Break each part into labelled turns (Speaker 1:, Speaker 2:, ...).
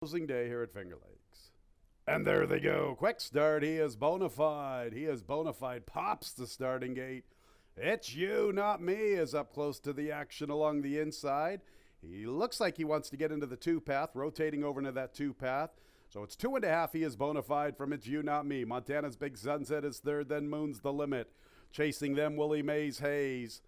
Speaker 1: Closing day here at Finger Lakes. And there they go. Quick start. He is bona fide. He is bona fide. Pops the starting gate. It's you, not me, is up close to the action along the inside. He looks like he wants to get into the two path, rotating over into that two path. So it's 2.5. He is bona fide from It's You, Not Me. Montana's Big Sunset is third, then Moon's the Limit. Chasing them, Willie Mays Hayes.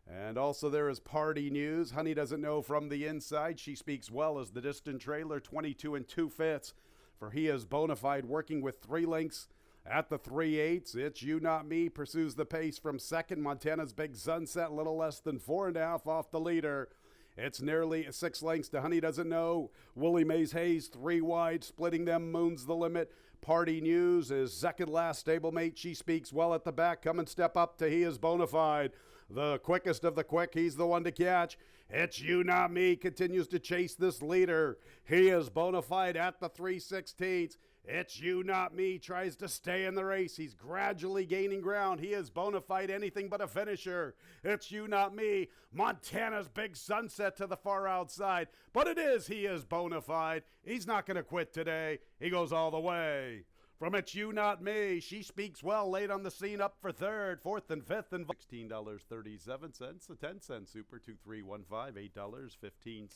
Speaker 1: And also there is Party News. Honey Doesn't Know from the inside. She speaks well as the distant trailer, 22 2/5. For He is bona fide, working with 3 lengths at the 3/8. It's You, Not Me pursues the pace from second. Montana's Big Sunset, a little less than 4.5 off the leader. It's nearly 6 lengths to Honey Doesn't Know. Willie Mays Hayes, 3 wide, splitting them. Moon's the Limit. Party News is second last stablemate. She speaks well at the back. Come and step up to He is bona fide. The quickest of the quick. He's the one to catch. It's You, Not Me continues to chase this leader. He is bona fide at the 3/16. It's You, Not Me tries to stay in the race. He's gradually gaining ground. He is bona fide, anything but a finisher. It's You, Not Me. Montana's Big Sunset to the far outside. But it is He is bona fide. He's not going to quit today. He goes all the way. From It's You, Not Me, She Speaks Well, late on the scene, up for third, fourth and fifth, and $16.37. A 10-cent super, 2315, $8.15.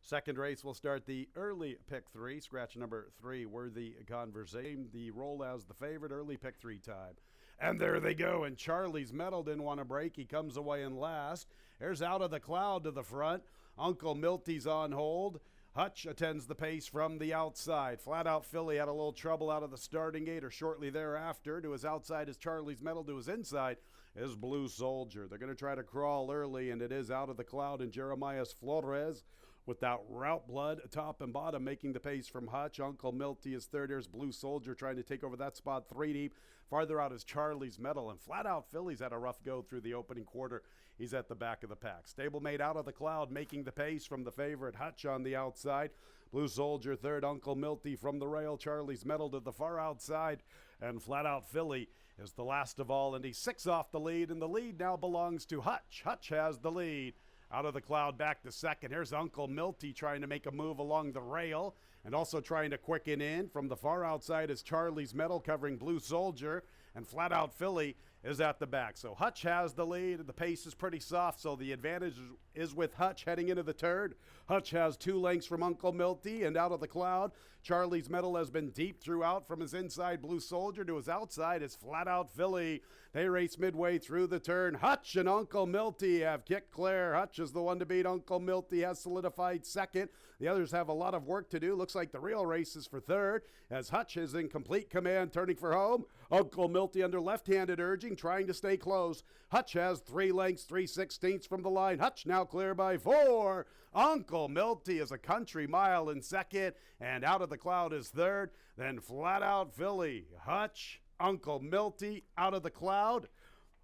Speaker 1: Second race will start the early pick 3, scratch number 3, Worthy Conversation. The roll as the favorite, early pick 3 time. And there they go, and Charlie's Medal didn't want to break. He comes away in last. Here's Out of the Cloud to the front. Uncle Milty's on hold. Hutch attends the pace from the outside. Flat Out Philly had a little trouble out of the starting gate or shortly thereafter. To his outside is Charlie's Medal. To his inside is Blue Soldier. They're going to try to crawl early, and it is Out of the Cloud and Jeremias Flores without Route Blood, top and bottom, making the pace from Hutch. Uncle Milty is third. There's Blue Soldier trying to take over that spot 3 deep. Farther out is Charlie's Medal, and Flat Out Philly's had a rough go through the opening quarter. He's at the back of the pack. Stablemate Out of the Cloud making the pace from the favorite Hutch on the outside. Blue Soldier third. Uncle Milty from the rail. Charlie's Medal to the far outside, and Flat Out Philly is the last of all, and he's 6 off the lead, and the lead now belongs to Hutch. Hutch has the lead. Out of the Cloud back to second. Here's Uncle Milty trying to make a move along the rail and also trying to quicken in. From the far outside is Charlie's Medal covering Blue Soldier, and Flat Out Philly is at the back. So Hutch has the lead, and the pace is pretty soft, so the advantage is with Hutch heading into the third. Hutch has 2 lengths from Uncle Milty, and Out of the Cloud, Charlie's Medal has been deep throughout. From his inside, Blue Soldier, to his outside is Flat Out Philly. They race midway through the turn. Hutch and Uncle Milty have kicked clear. Hutch is the one to beat. Uncle Milty has solidified second. The others have a lot of work to do. Looks like the real race is for third, as Hutch is in complete command, turning for home. Uncle Milty under left-handed urging, trying to stay close. Hutch has 3 lengths, 3/16 from the line. Hutch now clear by 4. Uncle Milty is a country mile in second, and Out of the Cloud is third. Then Flat Out Philly, Hutch, Uncle Milty, Out of the Cloud.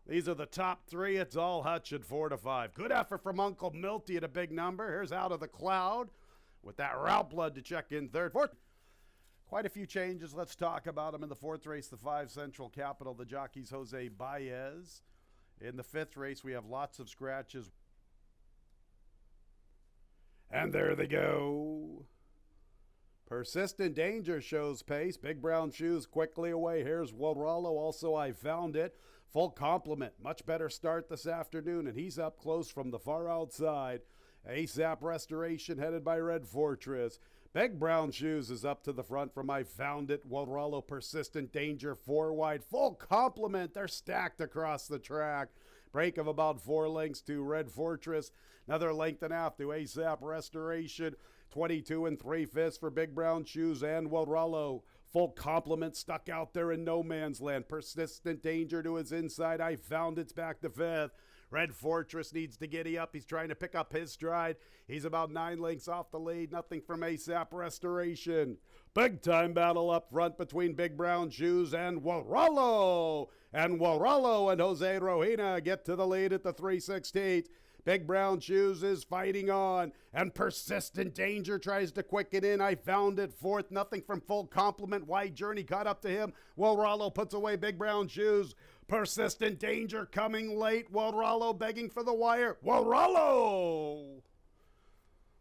Speaker 1: These are the top 3. It's all Hutch at 4 to 5. Good effort from Uncle Milty at a big number. Here's Out of the Cloud with that Route Blood to check in third. Fourth. Quite a few changes. Let's talk about them. In the 4th race, the 5 Central Capital, the jockey's Jose Baez. In the 5th race, we have lots of scratches. And there they go. Persistent Danger shows pace. Big Brown Shoes quickly away. Here's Walrallo. Also, I Found It. Full complement. Much better start this afternoon, and he's up close from the far outside. ASAP Restoration headed by Red Fortress. Big Brown Shoes is up to the front from I Found It. Walrallo, Persistent Danger, 4 wide. Full complement. They're stacked across the track. Break of about 4 lengths to Red Fortress. Another length and a half to ASAP Restoration. 22 3/5 for Big Brown Shoes and Walrallo. Full complement stuck out there in no man's land. Persistent Danger to his inside. I Found It's back to 5th. Red Fortress needs to giddy up. He's trying to pick up his stride. He's about 9 lengths off the lead. Nothing from ASAP Restoration. Big time battle up front between Big Brown Shoes and Walrallo. And Walrallo and Jose Rohina get to the lead at the 3/16. Big Brown Shoes is fighting on, and Persistent Danger tries to quicken in. I Found It 4th. Nothing from Full Complement. Wide Journey caught up to him. Walrallo puts away Big Brown Shoes. Persistent Danger coming late. Walrallo begging for the wire. Walrallo!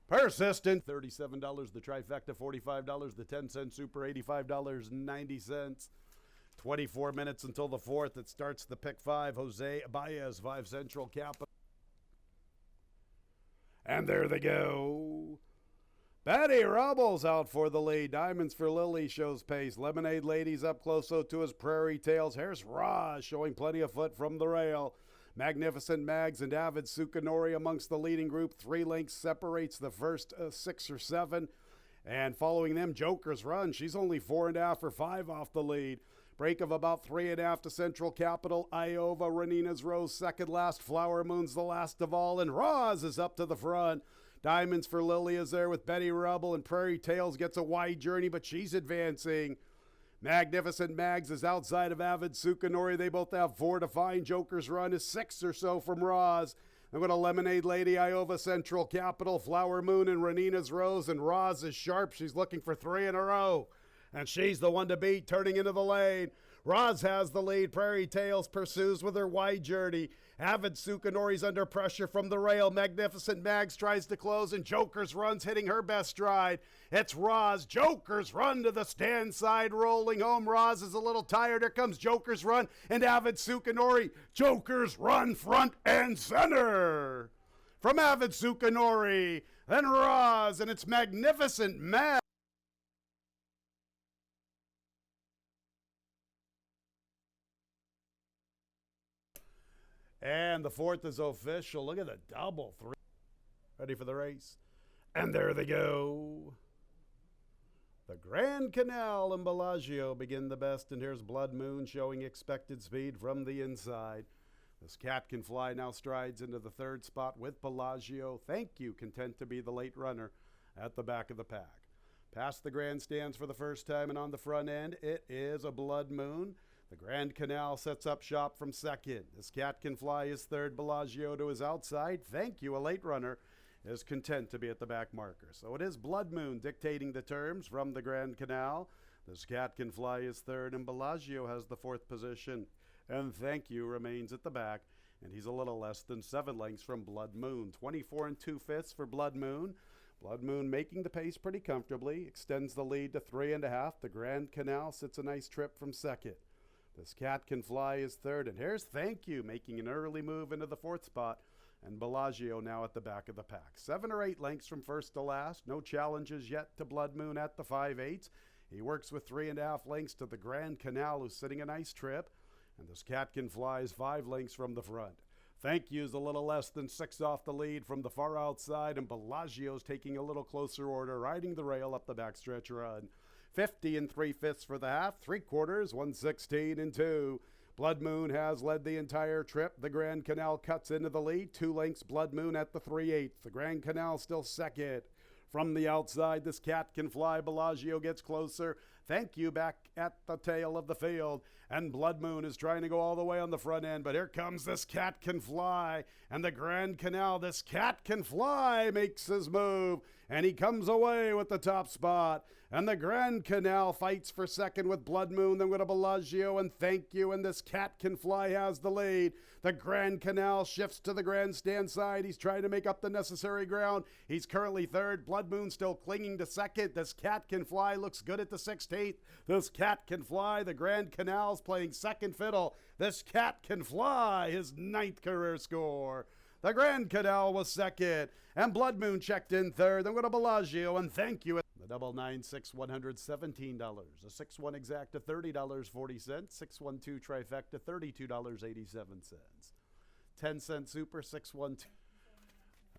Speaker 1: Persistent, $37. The trifecta, $45. The 10-cent super, $85.90. 24 minutes until the fourth. It starts the pick five. Jose Baez, 5 Central Capital. And there they go. Betty Rubble's out for the lead. Diamonds for Lily shows pace. Lemonade Ladies up close so to his Prairie Tales. Here's Roz showing plenty of foot from the rail. Magnificent Mags and Avid Sukanori amongst the leading group. 3 lengths separates the first 6 or 7. And following them, Joker's Run. She's only 4.5 or 5 off the lead. Break of about 3.5 to Central Capital. Iova, Renina's Rose, second last. Flower Moon's the last of all. And Roz is up to the front. Diamonds for Lily is there with Betty Rubble. And Prairie Tales gets a wide journey, but she's advancing. Magnificent Mags is outside of Avid Sukanori. They both have 4 to find. Joker's Run is 6 or so from Roz. Then with a Lemonade Lady, Iova, Central Capital, Flower Moon, and Renina's Rose. And Roz is sharp. She's looking for 3 in a row. And she's the one to beat, turning into the lane. Roz has the lead. Prairie Tales pursues with her wide journey. Avid Sukanori's under pressure from the rail. Magnificent Mags tries to close, and Joker's Run's hitting her best stride. It's Roz. Joker's Run to the stand side, rolling home. Roz is a little tired. Here comes Joker's Run and Avid Sukanori. Joker's Run front and center. From Avid Sukanori, then Roz, and it's Magnificent Mags. And the fourth is official. Look at the double 3. Ready for the race. And there they go. The Grand Canal and Bellagio begin the best. And here's Blood Moon showing expected speed from the inside. This Cat Can Fly now strides into the third spot with Bellagio. Thank You, content to be the late runner at the back of the pack. Past the grandstands for the first time and on the front end, it is a Blood Moon. The Grand Canal sets up shop from second. This Cat Can Fly is third. Bellagio to his outside. Thank You, a late runner, is content to be at the back marker. So it is Blood Moon dictating the terms from the Grand Canal. This Cat Can Fly is third, and Bellagio has the fourth position. And Thank You remains at the back, and he's a little less than 7 lengths from Blood Moon. 24 2/5 for Blood Moon. Blood Moon making the pace pretty comfortably. Extends the lead to 3.5. The Grand Canal sits a nice trip from second. This Cat Can Fly is third, and here's Thank You making an early move into the fourth spot, and Bellagio now at the back of the pack. 7 or 8 lengths from first to last. No challenges yet to Blood Moon at the 5/8. He works with 3.5 lengths to the Grand Canal, who's sitting a nice trip, and this Cat Can Fly is 5 lengths from the front. Thank You's a little less than 6 off the lead from the far outside, and Bellagio's taking a little closer order, riding the rail up the backstretch run. 50 3/5 for the half, 3/4, 116 2. Blood Moon has led the entire trip. The Grand Canal cuts into the lead. 2 lengths Blood Moon at the 3/8. The Grand Canal still second. From the outside, this Cat Can Fly. Bellagio gets closer. Thank You back at the tail of the field. And Blood Moon is trying to go all the way on the front end. But here comes this Cat Can Fly. And the Grand Canal, this Cat Can Fly makes his move. And he comes away with the top spot. And the Grand Canal fights for second with Blood Moon, then with a Bellagio and Thank You, and this Cat Can Fly has the lead. The Grand Canal shifts to the grandstand side. He's trying to make up the necessary ground. He's currently third. Blood Moon still clinging to second. This Cat Can Fly looks good at the 16th. This Cat Can Fly. The Grand Canal's playing second fiddle. This Cat Can Fly, his 9th career score. The Grand Canal was second, and Blood Moon checked in third. Then with a Bellagio and Thank You. The double 9 6 $117. A 6-1 exacta $30.40. 612 trifecta $32.87. 10-cent super 612.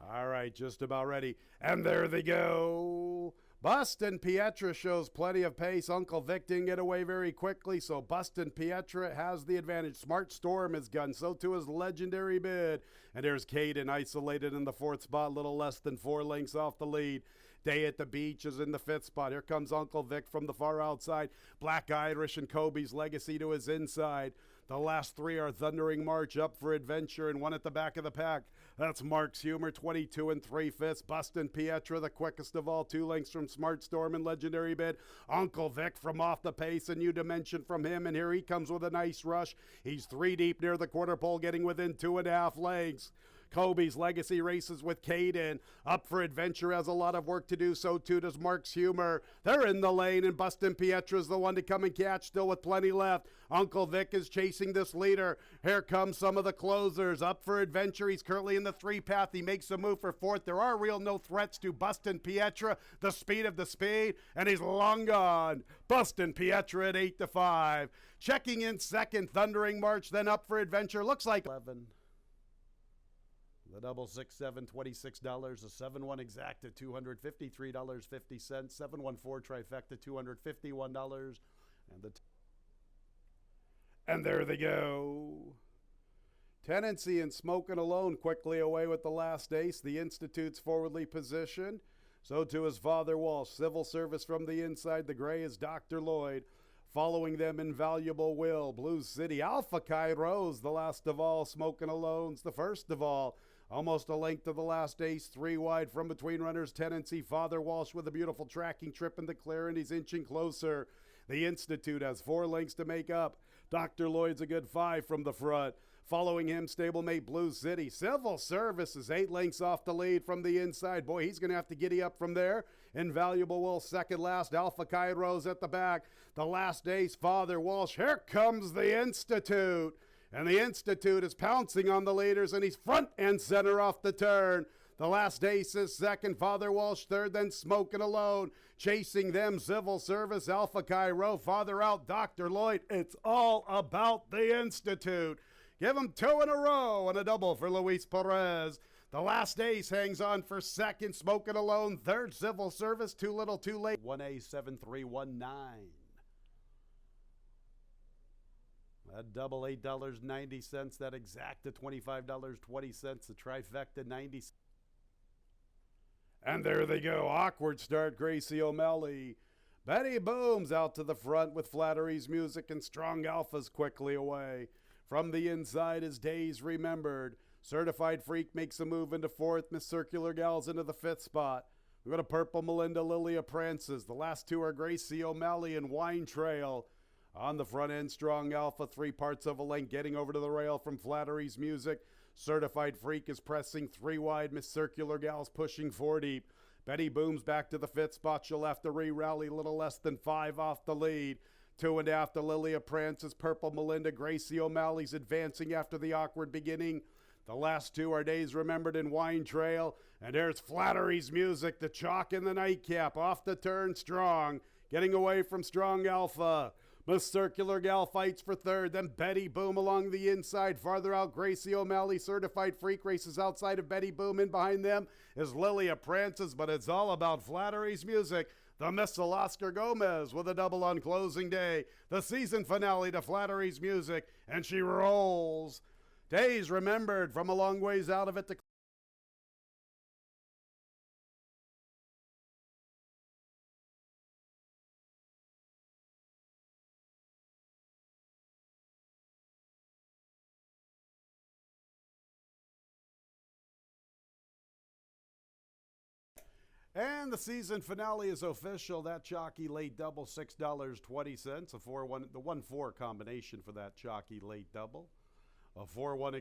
Speaker 1: All right, just about ready. And there they go. Bustin' Pietra shows plenty of pace. Uncle Vic didn't get away very quickly, so Bustin' Pietra has the advantage. Smart Storm is gone, so too is Legendary Bid. And there's Caden isolated in the 4th spot, little less than 4 lengths off the lead. Day at the Beach is in the 5th spot. Here comes Uncle Vic from the far outside. Black Irish and Kobe's Legacy to his inside. The last 3 are Thundering March, Up for Adventure, and 1 at the back of the pack. That's Mark's Humor, 22 3/5. Bustin' Pietra, the quickest of all, 2 lengths from Smart Storm and Legendary Bid. Uncle Vic from off the pace, a new dimension from him, and here he comes with a nice rush. He's 3 deep near the quarter pole, getting within 2.5 lengths. Kobe's Legacy races with Caden. Up for Adventure has a lot of work to do, so too does Mark's Humor. They're in the lane, and Bustin' Pietra's the one to come and catch, still with plenty left. Uncle Vic is chasing this leader. Here come some of the closers. Up for Adventure, he's currently in the 3-path. He makes a move for 4th. There are real no threats to Bustin' Pietra, the speed of the speed, and he's long gone. Bustin' Pietra at 8-5. Checking in 2nd, Thundering March, then Up for Adventure. Looks like 11. The double 6-7, $26. The 7-1 exacta, $253.50. 7-1-4 trifecta, $251. And there they go. Tenency and Smokin' Alone quickly away with the last ace. The Institute's forwardly positioned. So too is Father Walsh. Civil Service from the inside. The gray is Dr. Lloyd. Following them, Invaluable Will. Blue City. Alpha Chi Rose, the last of all. Smokin' Alone's the first of all. Almost a length of the last ace. 3 wide from between runners. Tenency. Father Walsh with a beautiful tracking trip in the clear, and he's inching closer. The Institute has 4 lengths to make up. Dr. Lloyd's a good 5 from the front. Following him, stablemate Blue City. Civil Service is 8 lengths off the lead from the inside. Boy, he's going to have to giddy up from there. Invaluable Will second last. Alpha Chi Rose at the back. The last ace, Father Walsh. Here comes the Institute. And the Institute is pouncing on the leaders, and he's front and center off the turn. The last ace is second, Father Walsh third, then Smokin' Alone. Chasing them, Civil Service, Alpha Chi Rose, farther out, Dr. Lloyd. It's all about the Institute. Give him 2 in a row and a double for Luis Perez. The last ace hangs on for second, Smokin' Alone, third, Civil Service, too little, too late. 1A7319. That double $8.90, that exacta $25.20, the trifecta 90. And there they go. Awkward start, Gracie O'Malley. Betty Boom's out to the front with Flattery's Music, and Strong Alpha's quickly away. From the inside is Days Remembered. Certified Freak makes a move into 4th. Miss Circular Gals into the 5th spot. We've got a Purple Melinda, Lilia Prances. The last 2 are Gracie O'Malley and Wine Trail. On the front end, Strong Alpha, 3 parts of a length, getting over to the rail from Flattery's Music. Certified Freak is pressing 3 wide. Miss Circular Gals pushing 4 deep. Betty Boom's back to the 5th spot. She'll have to re-rally, little less than 5 off the lead. 2.5 to Lilia Prances, Purple Melinda. Gracie O'Malley's advancing after the awkward beginning. The last 2 are Days Remembered and Wine Trail. And there's Flattery's Music, the chalk in the nightcap. Off the turn, Strong. Getting away from Strong Alpha. Miss Circular Gal fights for 3rd, then Betty Boom along the inside. Farther out, Gracie O'Malley, Certified Freak races outside of Betty Boom. In behind them is Lilia Prances, but it's all about Flattery's Music. The Missile Oscar Gomez with a double on closing day. The season finale to Flattery's Music, and she rolls. Days Remembered from a long ways out of it to And the season finale is official. That chalky late double, $6.20. A 4-1, the 1-4 combination for that chalky late double. A 4-1